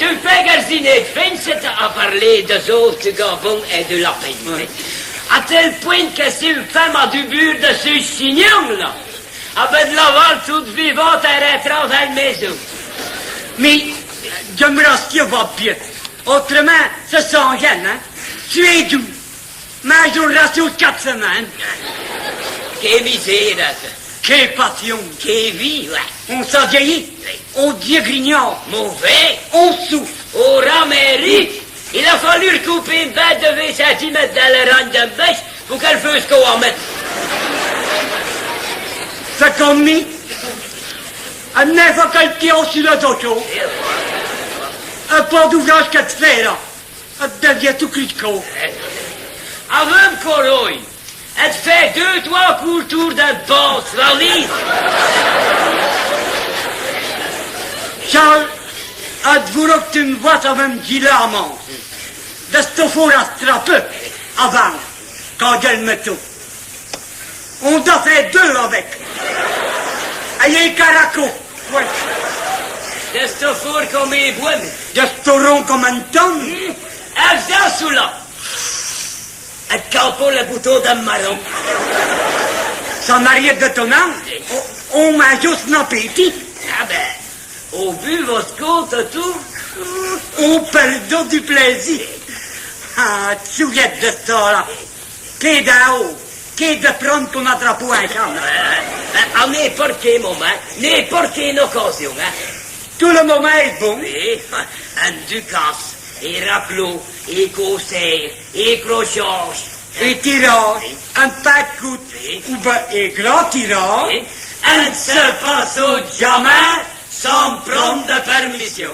tu fais garcinet, c'est à parler des autres gabons et de la paix. Oui. À tel point que si une femme a du beurre de ce chignon, là, avec de la vente toute vivante, elle rentre dans la maison. Mais, je me rassure va bien. Autrement, ce sont jeunes, hein. Tu es doux. Mais je rassure 4 semaines. Quelle misère, ça. Quelle passion. Quelle vie, ouais. On s'en vieillit. On dit grignard. Mauvais. On souffre. Au ramairie, il a fallu recouper une bête de 20 cm dans le rang de bêche pour qu'elle fasse qu'on en mette. C'est comme nous. À neuf quelqu'un sur le dodo. Un pas d'ouvrage qu'elle te fait, là. Elle devient tout critico. Avant coroille, elle te fait 2-3 coups autour d'un boss, valise. Charles, êtes-vous là que tu me vois ça même dit là, man? De ce four à strapper, avant, quand elle me tout. On doit faire 2 avec. Ayez caraco. Ouais. De ce four comme les bois. De ce rond comme un tonne. Elle vient sous là. Elle campe le bouton d'un marron. Ça m'arrive de ton âme. On m'a juste un appétit. Ah ben, au but, votre compte, tout. On perd du plaisir. Ah, tu souviens de ça, là. Qu'est d'en-haut. Qu'est de prendre ton drapeau à chambre. À n'importe quel moment, n'importe quelle occasion, hein. Tout le moment est bon. Oui, un ducasse, et raclot, et concert, et crochage. Et tirage, un pas de coude, Oui. ou bien un grand tirage. Un ne se passe au jamais sans prendre de permission.